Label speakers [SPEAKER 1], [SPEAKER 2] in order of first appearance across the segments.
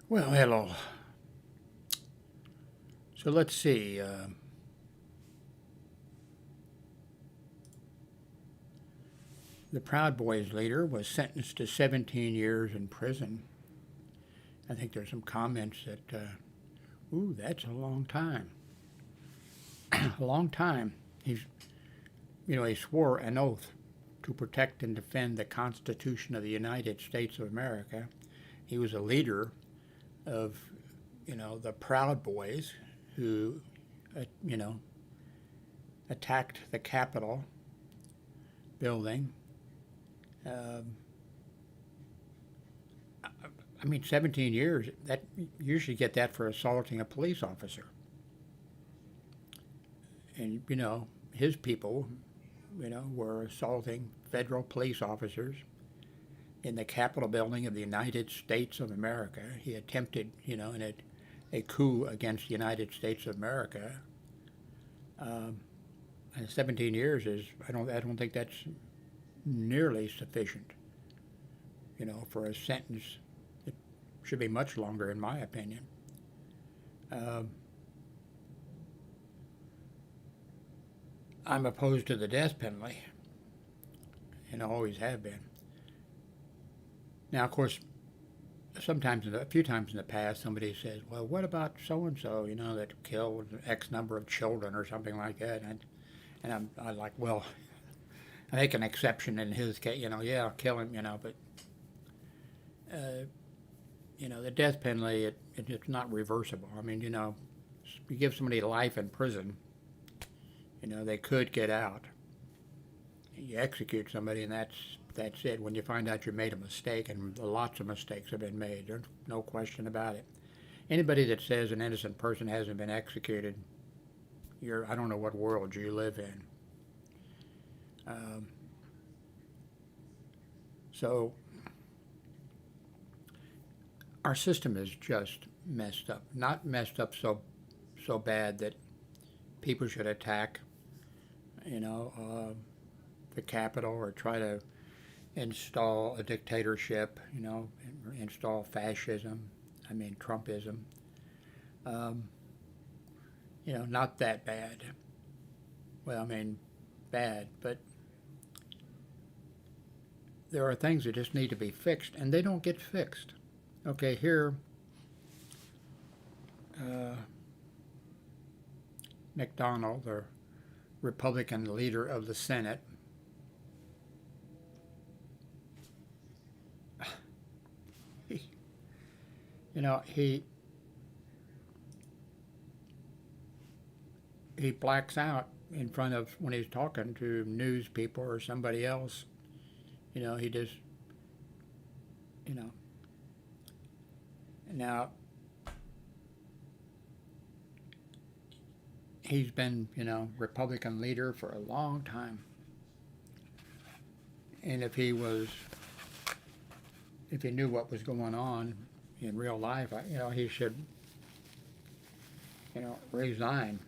[SPEAKER 1] Well, hello. So let's see. The Proud Boys leader was sentenced to 17 years in prison. I think there's some comments that, ooh, that's a long time. A long time. He swore an oath to protect and defend the Constitution of the United States of America. He was a leader of, the Proud Boys who, you know, attacked the Capitol building. Um, I mean, 17 years, that you usually get that for assaulting a police officer. And, his people, were assaulting federal police officers in the Capitol building of the United States of America. He attempted, in a coup against the United States of America. Um, and 17 years is, I don't think that's nearly sufficient, for a sentence. It should be much longer, in my opinion. Um, I'm opposed to the death penalty, and I always have been. Now, of course, a few times in the past, somebody says, "Well, what about so and so? That killed X number of children or something like that." And I like, well, I make an exception in his case. Yeah, kill him. But uh, the death penalty, it's not reversible. I mean, you give somebody life in prison, they could get out. You execute somebody, and that's it. When you find out you made a mistake, and lots of mistakes have been made, there's no question about it. Anybody that says an innocent person hasn't been executed, I don't know what world you live in. Um, so our system is just messed up. Not messed up so bad that people should attack, you know, uh, the Capitol or try to install a dictatorship, install fascism. I mean Trumpism. Um, not that bad. Well, I mean, bad, but there are things that just need to be fixed, and they don't get fixed. Okay, here, uh, McConnell, the Republican leader of the Senate, he, you know, he blacks out in front of when he's talking to news people or somebody else. He just, you know. Now, he's been, Republican leader for a long time. And if he knew what was going on in real life, he should, resign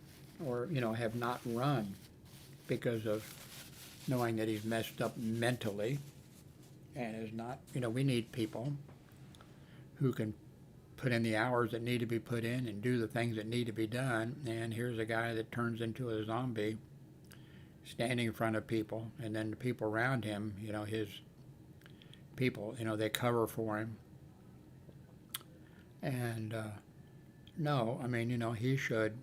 [SPEAKER 1] or, have not run because of knowing that he's messed up mentally and is not, we need people who can put in the hours that need to be put in and do the things that need to be done. And here's a guy that turns into a zombie standing in front of people, and then the people around him, his people, they cover for him. And no, I mean, he should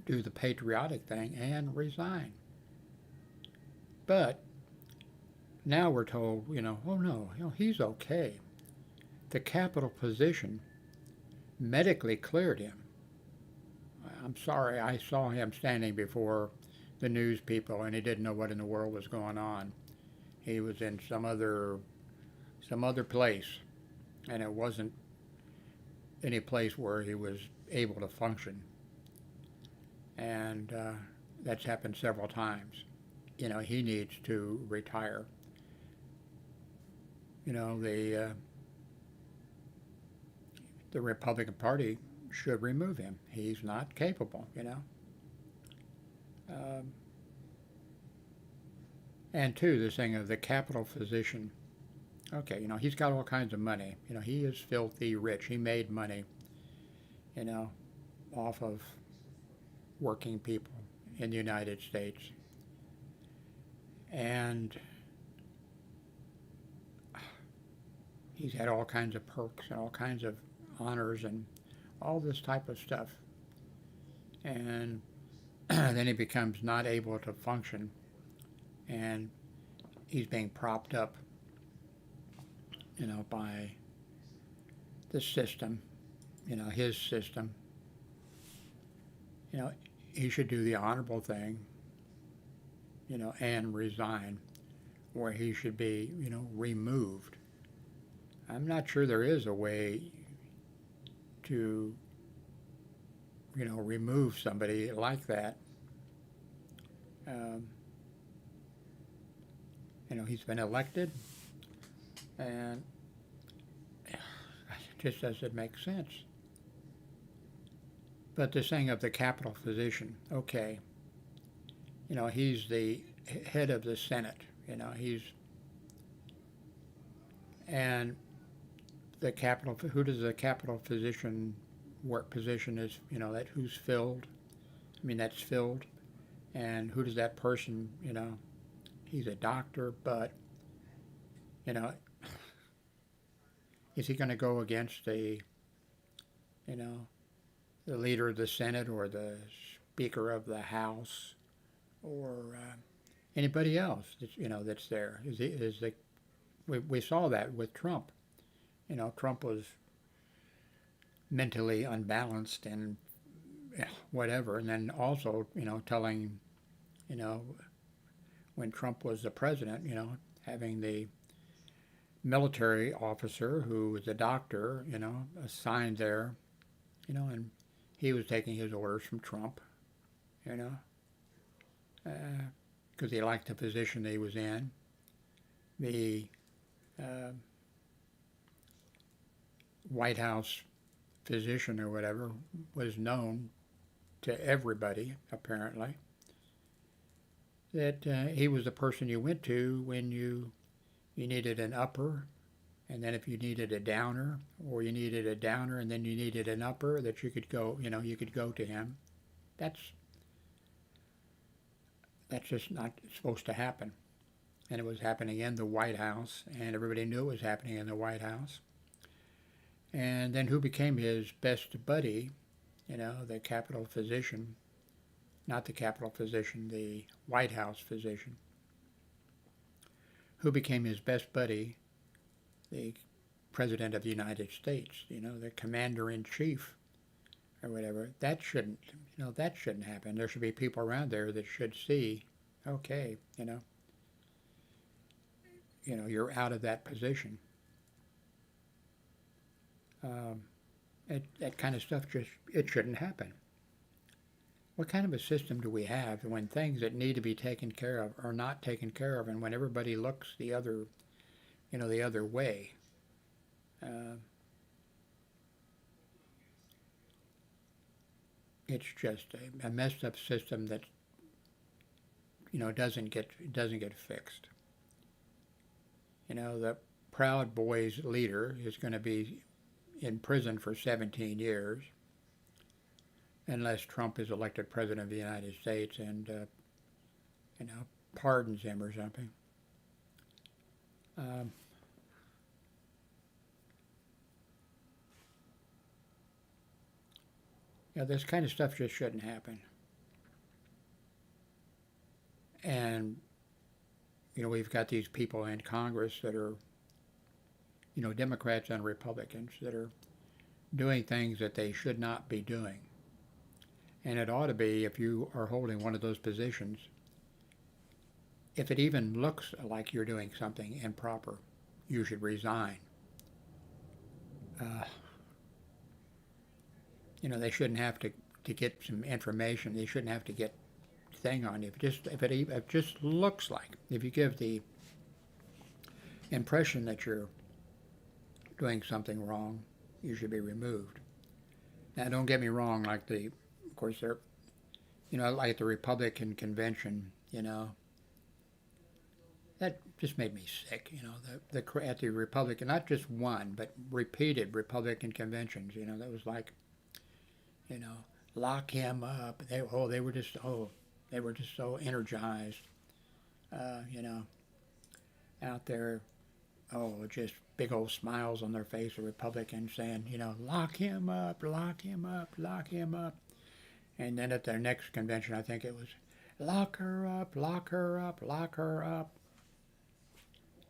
[SPEAKER 1] do the patriotic thing and resign. But now we're told, oh no, he's okay. The Capitol position medically cleared him. I'm sorry, I saw him standing before the news people, and he didn't know what in the world was going on. He was in some other place, and it wasn't any place where he was able to function. And that's happened several times. He needs to retire. The Republican Party should remove him. He's not capable. Um, and two, this thing of the Capitol position, Okay, he's got all kinds of money. He is filthy rich. He made money, you know, off of working people in the United States. And he's had all kinds of perks and all kinds of honors and all this type of stuff. And then he becomes not able to function, and he's being propped up, by the system, his system. He should do the honorable thing, and resign, where he should be, removed. I'm not sure there is a way to, remove somebody like that. Um, he's been elected, and it just doesn't make sense. But the saying of the Capitol physician, okay, he's the head of the Senate, and the Capitol, who does the Capitol physician work position is, that who's filled? That's filled. And who does that person, he's a doctor, but, is he going to go against the leader of the Senate or the Speaker of the House or anybody else that's there? We saw that with Trump. Trump was mentally unbalanced and whatever, and then also telling when Trump was the president, having the military officer who was a doctor, assigned there, and he was taking his orders from Trump, because he liked the position that he was in. The White House physician or whatever was known to everybody, apparently, that he was the person you went to when you needed an upper, and then if you needed a downer, or you needed a downer and then you needed an upper, that you could go, you could go to him. That's just not supposed to happen. And it was happening in the White House, and everybody knew it was happening in the White House. And then who became his best buddy, the Capitol physician, not the Capitol physician, the White House physician, who became his best buddy, the President of the United States, the Commander-in-Chief or whatever. That shouldn't happen. There should be people around there that should see, okay, you're out of that position. That kind of stuff it shouldn't happen. What kind of a system do we have when things that need to be taken care of are not taken care of, and when everybody looks the other way? It's just a messed up system that doesn't get fixed. The Proud Boys leader is going to be in prison for 17 years unless Trump is elected president of the United States and pardons him or something. This kind of stuff just shouldn't happen. And we've got these people in Congress that are Democrats and Republicans that are doing things that they should not be doing. And it ought to be, if you are holding one of those positions, if it even looks like you're doing something improper, you should resign. They shouldn't have to get some information. They shouldn't have to get thing on you. If it just looks like, if you give the impression that you're doing something wrong, you should be removed. Now, don't get me wrong, like the Republican convention, that just made me sick. At the Republican, not just one, but repeated Republican conventions. That was like, you know, lock him up. They were just so energized. You know, out there, just big old smiles on their face. The Republicans saying, lock him up, lock him up, lock him up. And then at their next convention, I think it was, lock her up, lock her up, lock her up.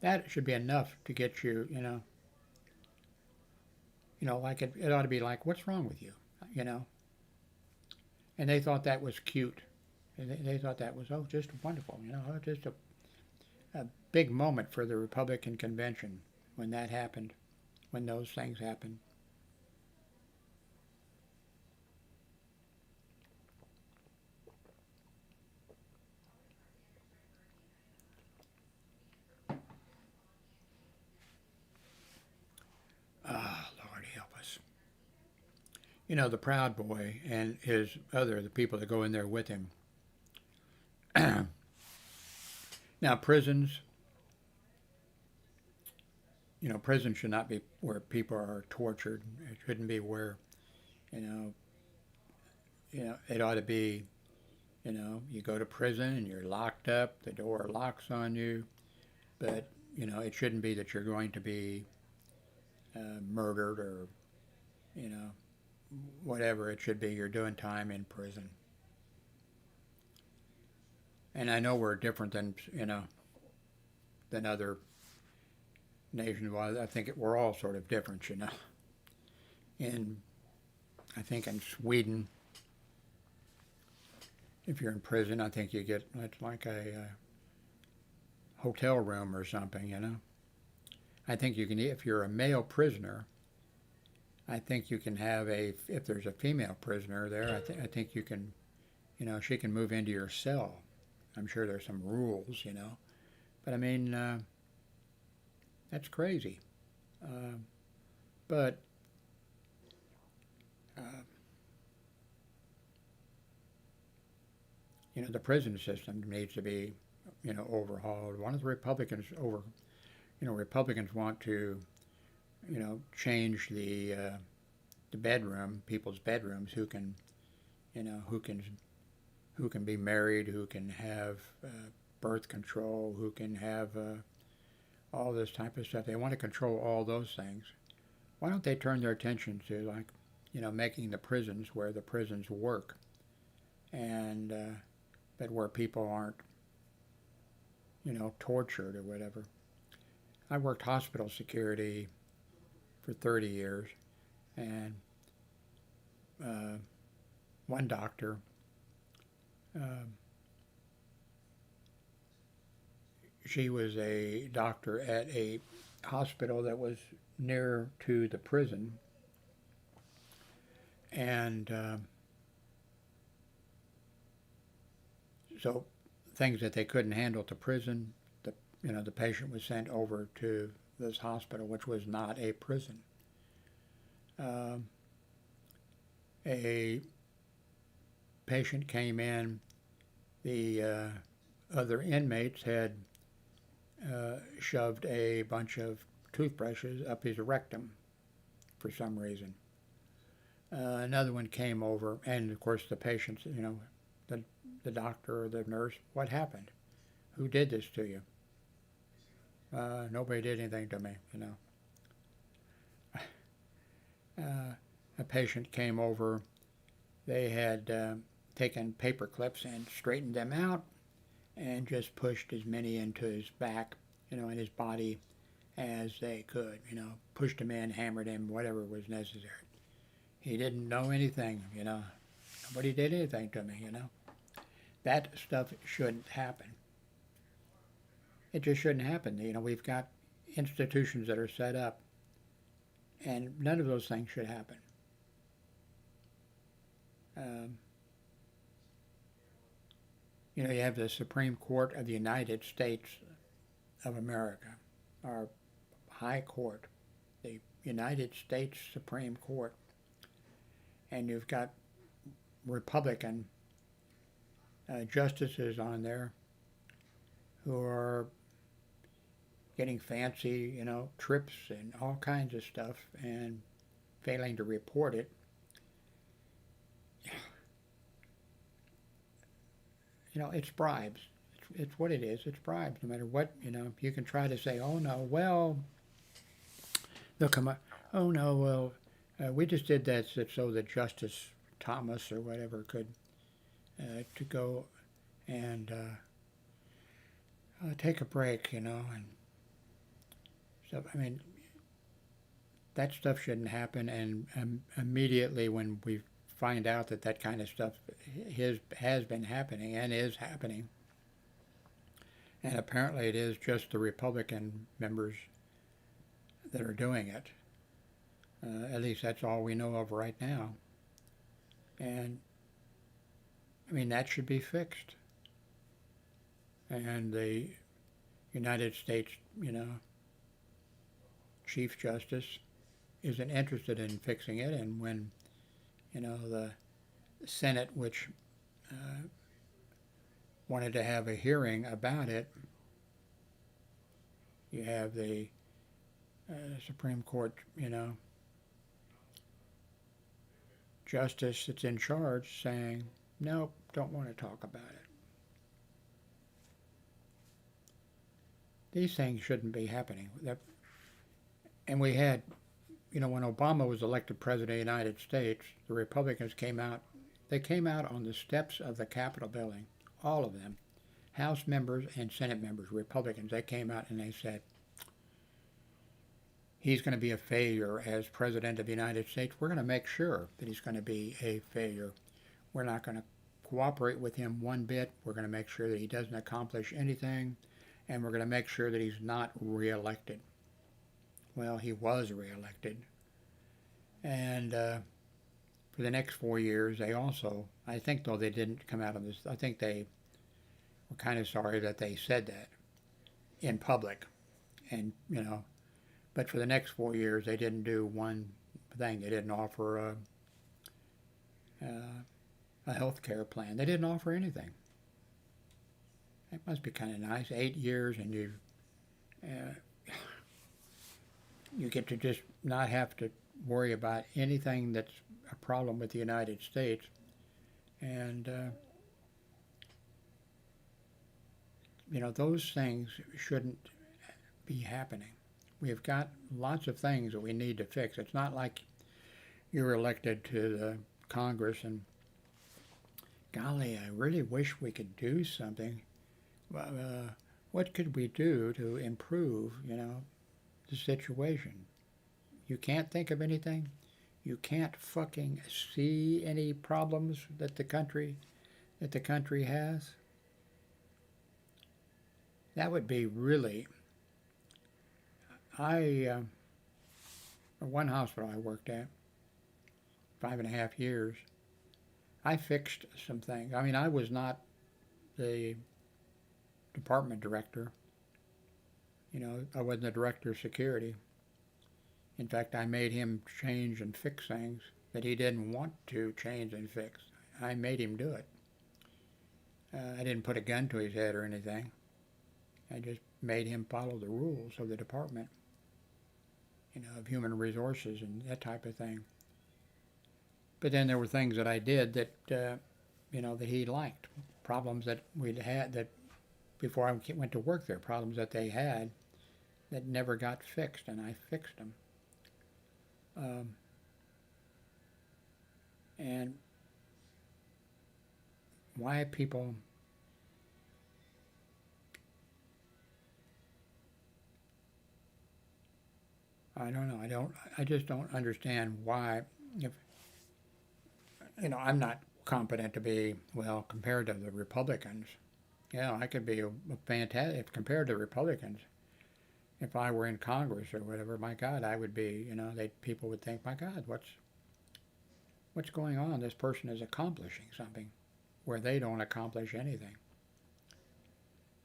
[SPEAKER 1] That should be enough to get you, like it ought to be like, what's wrong with you, And they thought that was cute. They thought that was, just wonderful, just a big moment for the Republican convention when that happened, when those things happened. Ah, Lord help us. The Proud Boy and the people that go in there with him. Now, prisons should not be where people are tortured. It shouldn't be where, it ought to be, you go to prison and you're locked up, the door locks on you, but, it shouldn't be that you're going to be murdered or, whatever. It should be you're doing time in prison. And I know we're different than, than other nations. Well, I think we're all sort of different, I think in Sweden, if you're in prison, I think you get, it's like a hotel room or something, I think you can, if you're a male prisoner, I think you can have if there's a female prisoner there, I think you can, she can move into your cell. I'm sure there's some rules, but I mean, that's crazy. But the prison system needs to be, overhauled. One of the Republicans Republicans want to, change the bedroom, people's bedrooms, who can be married, who can have birth control, who can have all this type of stuff. They want to control all those things. Why don't they turn their attention to, like, making the prisons where the prisons work, and but where people aren't, tortured or whatever. I worked hospital security for 30 years, and one doctor, she was a doctor at a hospital that was near to the prison, and so things that they couldn't handle to prison, the patient was sent over to this hospital, which was not a prison. A patient came in, the other inmates had shoved a bunch of toothbrushes up his rectum for some reason. Another one came over, and of course the patients, the doctor or the nurse, what happened? Who did this to you? Nobody did anything to me, A patient came over. They had taken paper clips and straightened them out and just pushed as many into his back, in his body as they could, pushed him in, hammered him, whatever was necessary. He didn't know anything, Nobody did anything to me, That stuff shouldn't happen. It just shouldn't happen. We've got institutions that are set up, and none of those things should happen. You have the Supreme Court of the United States of America, our High Court, the United States Supreme Court, and you've got Republican justices on there who are getting fancy, trips and all kinds of stuff and failing to report it. It's bribes. It's what it is. It's bribes. No matter what, you can try to say, oh no, well, they'll come up, oh no, well, we just did that so that Justice Thomas or whatever could to go and take a break, and stuff. I mean, that stuff shouldn't happen. And immediately when we find out that that kind of stuff has been happening and is happening, and apparently it is just the Republican members that are doing it. At least that's all we know of right now. And, I mean, that should be fixed. And the United States, Chief Justice isn't interested in fixing it. And when, the Senate, which wanted to have a hearing about it, you have the Supreme Court, justice that's in charge saying, nope, don't want to talk about it. These things shouldn't be happening. And we had, when Obama was elected president of the United States, the Republicans came out. They came out on the steps of the Capitol building, all of them, House members and Senate members, Republicans. They came out and they said, he's going to be a failure as President of the United States. We're going to make sure that he's going to be a failure. We're not going to cooperate with him one bit. We're going to make sure that he doesn't accomplish anything, and we're going to make sure that he's not reelected. Well, he was reelected. And for the next 4 years, they also, I think though they didn't come out of this, I think they were kind of sorry that they said that in public. And, but for the next 4 years, they didn't do one thing. They didn't offer a health care plan. They didn't offer anything. It must be kind of nice. 8 years, and you get to just not have to worry about anything that's a problem with the United States. And, those things shouldn't be happening. We've got lots of things that we need to fix. It's not like you're elected to the Congress and, golly, I really wish we could do something. What could we do to improve, the situation? You can't think of anything. You can't fucking see any problems that the country has. That would be really. One hospital I worked at, 5.5 years, I fixed some things. I mean, I was not the department director. I wasn't the director of security. In fact, I made him change and fix things that he didn't want to change and fix. I made him do it. I didn't put a gun to his head or anything. I just made him follow the rules of the department, of human resources and that type of thing. But then there were things that I did that, that he liked. Problems that we'd had that before I went to work there, problems that they had that never got fixed, and I fixed them. And why people I don't know. I just don't understand why. If I'm not competent to be, well, compared to the Republicans. I could be a fantastic, compared to Republicans. If I were in Congress or whatever, my God, I would be, people would think, my God, what's going on? This person is accomplishing something where they don't accomplish anything.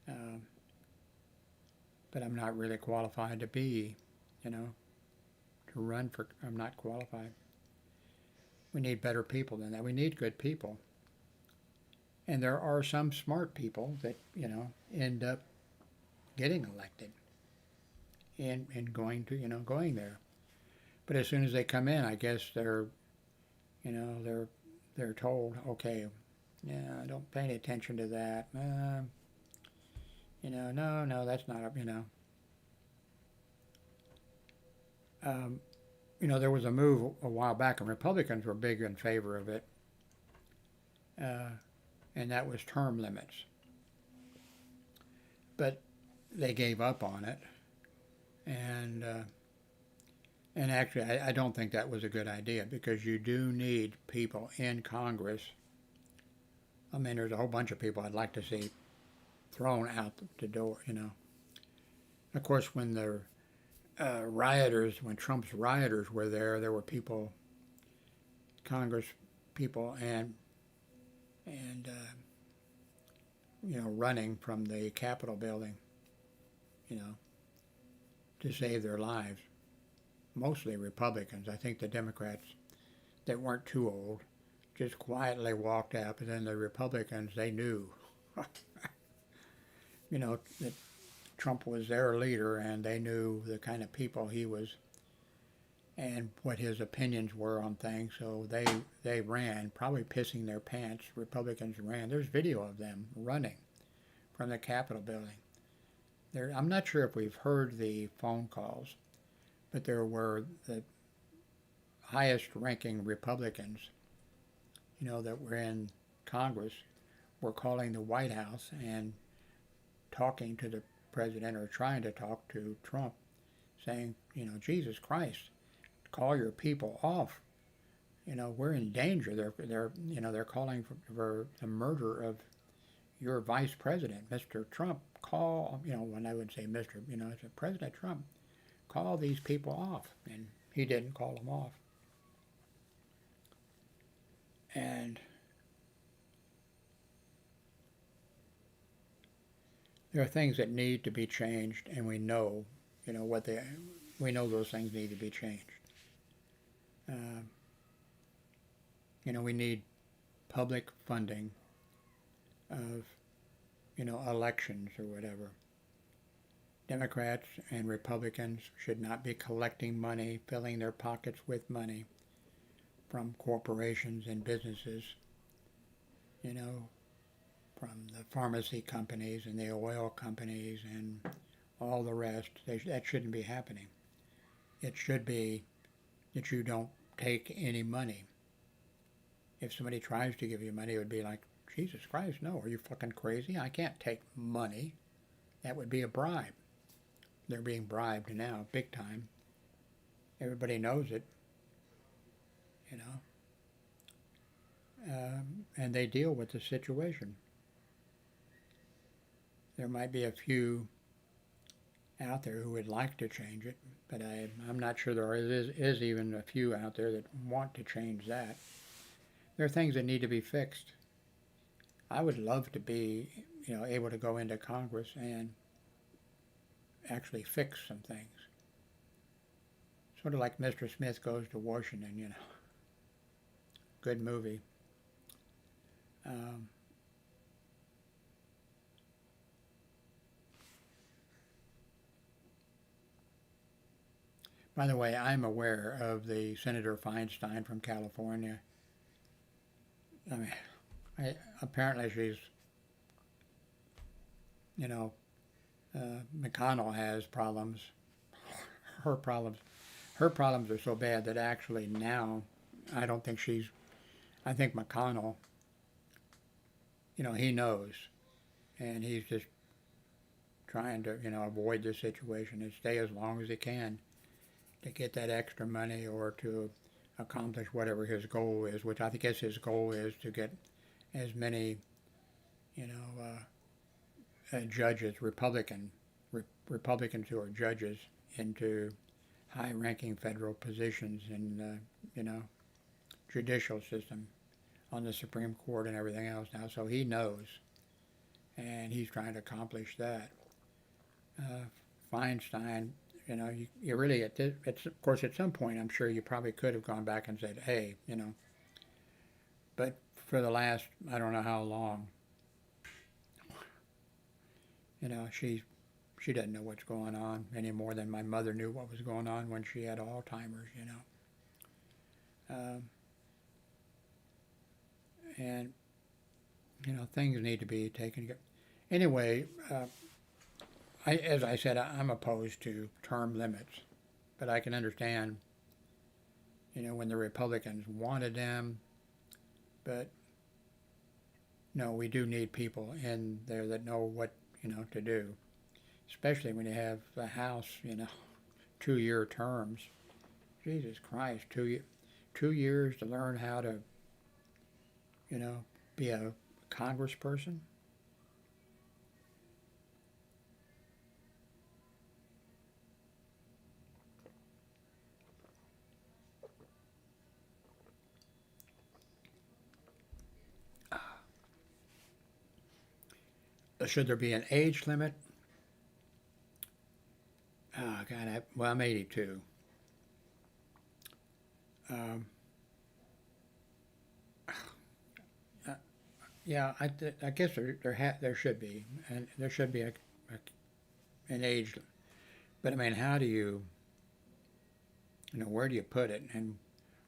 [SPEAKER 1] But I'm not really qualified to be, to run for, I'm not qualified. We need better people than that. We need good people. And there are some smart people that, end up getting elected. in going to, going there. But as soon as they come in, I guess you know, they're told, okay, yeah, don't pay any attention to that. No, that's not, um, there was a move a while back, and Republicans were big in favor of it, uh, and that was term limits. But they gave up on it, and actually, I don't think that was a good idea because you do need people in Congress. I mean, there's a whole bunch of people I'd like to see thrown out the door. Of course, when the when Trump's rioters were there were people, Congress people, and running from the Capitol building, to save their lives. Mostly Republicans. I think the Democrats that weren't too old just quietly walked out, but then the Republicans, they knew, that Trump was their leader, and they knew the kind of people he was and what his opinions were on things, so they ran, probably pissing their pants. Republicans ran. There's video of them running from the Capitol building. I'm not sure if we've heard the phone calls, but there were the highest ranking Republicans, that were in Congress, were calling the White House and talking to the president, or trying to talk to Trump, saying, Jesus Christ, call your people off. We're in danger. They're calling for the murder of your vice president, Mr. Trump. Call, when I would say Mr., it's President Trump, call these people off. And he didn't call them off. And there are things that need to be changed, and we know, we know those things need to be changed. We need public funding of, elections or whatever. Democrats and Republicans should not be collecting money, filling their pockets with money from corporations and businesses, from the pharmacy companies and the oil companies and all the rest. That shouldn't be happening. It should be that you don't take any money. If somebody tries to give you money, it would be like, Jesus Christ, no, are you fucking crazy? I can't take money. That would be a bribe. They're being bribed now, big time. Everybody knows it, and they deal with the situation. There might be a few out there who would like to change it, but I'm not sure there is even a few out there that want to change that. There are things that need to be fixed. I would love to be, able to go into Congress and actually fix some things. Sort of like Mr. Smith Goes to Washington, Good movie. By the way, I'm aware of the Senator Feinstein from California. I mean, apparently she's, McConnell has problems. Her problems are so bad that actually now, I think McConnell, he knows, and he's just trying to, avoid this situation and stay as long as he can to get that extra money or to accomplish whatever his goal is, which I think his goal is to get as many, judges, Republicans who are judges, into high-ranking federal positions in, judicial system, on the Supreme Court and everything else now. So he knows, and he's trying to accomplish that. Feinstein, you really, it's of course at some point I'm sure you probably could have gone back and said, hey, but for the last, I don't know how long, she's she doesn't know what's going on any more than my mother knew what was going on when she had Alzheimer's, you know. And, you know, things need to be taken. Anyway, as I said, I'm opposed to term limits, but I can understand, you know, when the Republicans wanted them, but no, we do need people in there that know what, you know, to do, especially when you have the House, you know, 2-year terms. Jesus Christ, 2 years to learn how to, you know, be a congressperson. Should there be an age limit? Oh, God, I'm 82. Um, yeah, I guess there should be, and there should be an age. But I mean, how do you, you know, where do you put it? And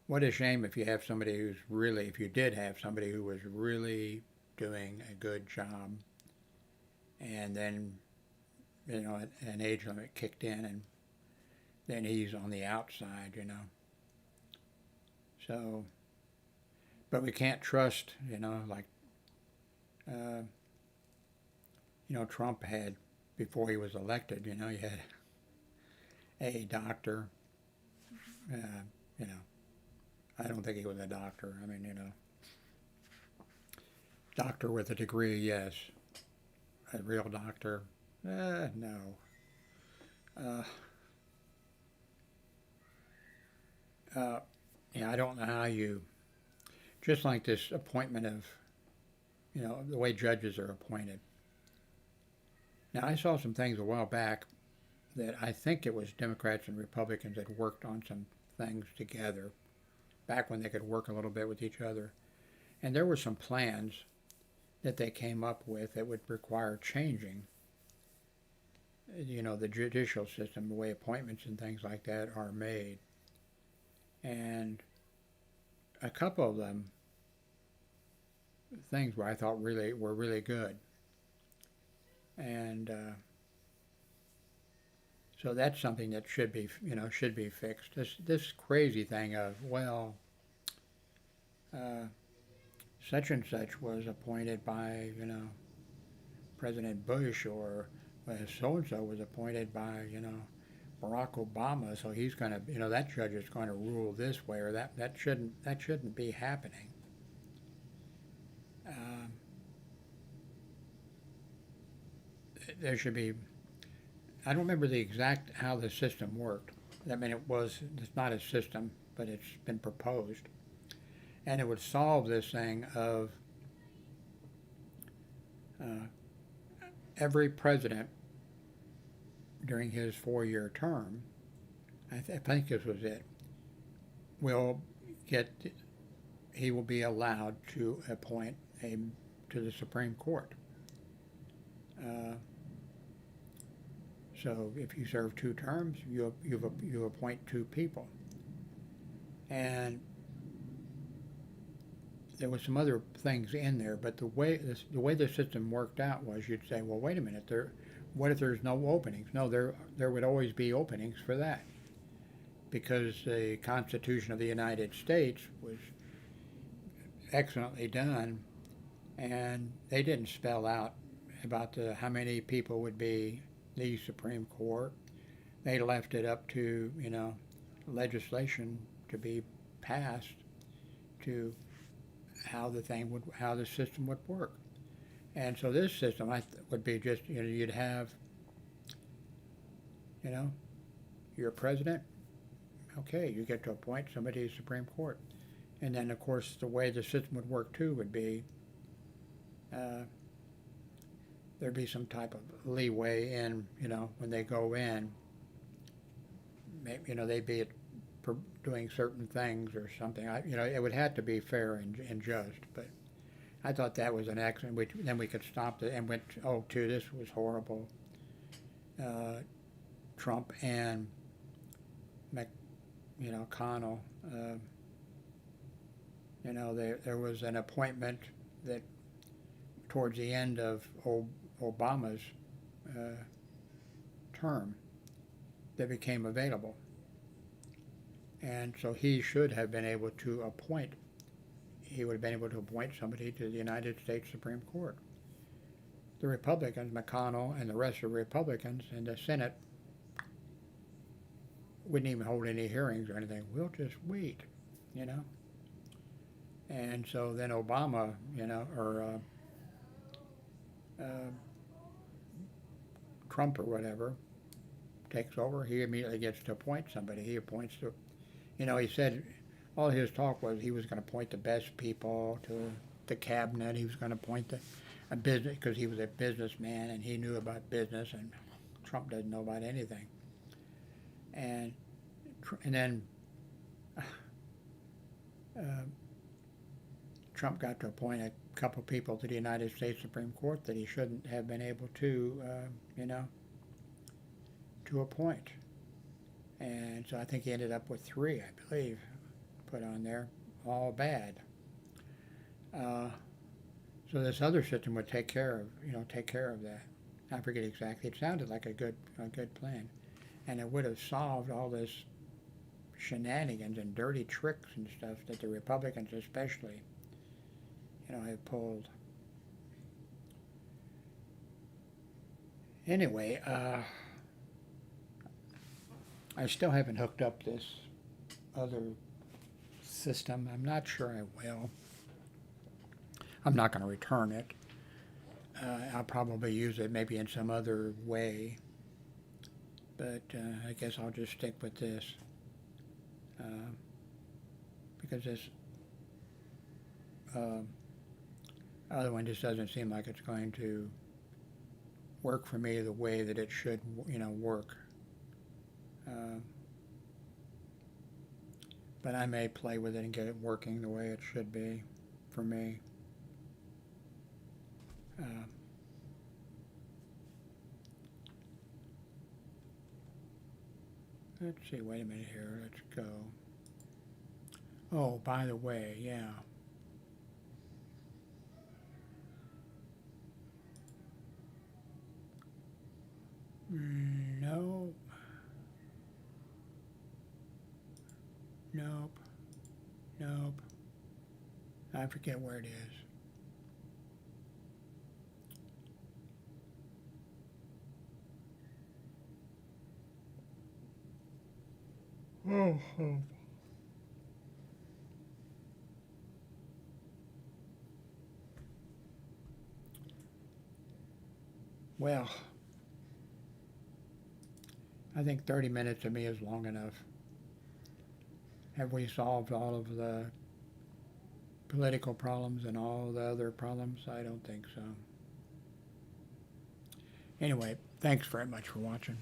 [SPEAKER 1] what a shame if you have somebody if you did have somebody who was really doing a good job, and then, you know, an age limit kicked in, and then he's on the outside, you know. So, but we can't trust, you know, like, you know, Trump had, before he was elected, you know, he had a doctor, you know, I don't think he was a doctor. I mean, you know, doctor with a degree, yes. A real doctor, no. Yeah, I don't know how you, just like this appointment of, you know, the way judges are appointed. Now, I saw some things a while back that I think it was Democrats and Republicans that worked on some things together back when they could work a little bit with each other. And there were some plans that they came up with that would require changing, you know, the judicial system, the way appointments and things like that are made. And a couple of them, things where I thought were really good. And so that's something that should be, you know, should be fixed. This crazy thing of, well, such and such was appointed by, you know, President Bush, or so and so was appointed by, you know, Barack Obama. So he's going to, you know, that judge is going to rule this way, or that shouldn't be happening. There should be. I don't remember the exact how the system worked. I mean, it's not a system, but it's been proposed. And it would solve this thing of every president during his 4-year term, I think this was it, he will be allowed to appoint to the Supreme Court. So if you serve 2 terms, you appoint 2 people. And there was some other things in there, but the way the system worked out was, you'd say, well, wait a minute, what if there's no openings? No, there would always be openings for that, because the Constitution of the United States was excellently done, and they didn't spell out about how many people would be the Supreme Court. They left it up to, you know, legislation to be passed to how the system would work. And so this system would be just, you know, you'd have, you know, you're president, okay, you get to appoint somebody to the Supreme Court. And then, of course, the way the system would work too would be there'd be some type of leeway in, you know, when they go in, maybe, you know, they'd be doing certain things or something. You know, it would have to be fair and just. But I thought that was an accident. Then we could stop it and went, oh, this was horrible. Trump and McConnell. There was an appointment that towards the end of Obama's term that became available. And so he should have been able to appoint, he would have been able to appoint somebody to the United States Supreme Court. The Republicans, McConnell and the rest of the Republicans in the Senate, wouldn't even hold any hearings or anything. We'll just wait, you know. And so then Obama, Trump or whatever, takes over. He immediately gets to appoint somebody. He appoints he said all his talk was he was going to appoint the best people to the cabinet. He was going to appoint a business, because he was a businessman and he knew about business, and Trump doesn't know about anything. And then Trump got to appoint a couple people to the United States Supreme Court that he shouldn't have been able to, to appoint. And so I think he ended up with 3, I believe, put on there, all bad. So this other system would take care of that. I forget exactly. It sounded like a good plan, and it would have solved all this shenanigans and dirty tricks and stuff that the Republicans especially, have pulled. Anyway, I still haven't hooked up this other system. I'm not sure I will. I'm not going to return it. I'll probably use it maybe in some other way, but I guess I'll just stick with this because this other one just doesn't seem like it's going to work for me the way that it should, work. But I may play with it and get it working the way it should be for me. Let's see, wait a minute here, let's go. Oh, by the way, yeah. Nope. Nope. Nope. I forget where it is. Oh. Well, I think 30 minutes to me is long enough. Have we solved all of the political problems and all the other problems? I don't think so. Anyway, thanks very much for watching.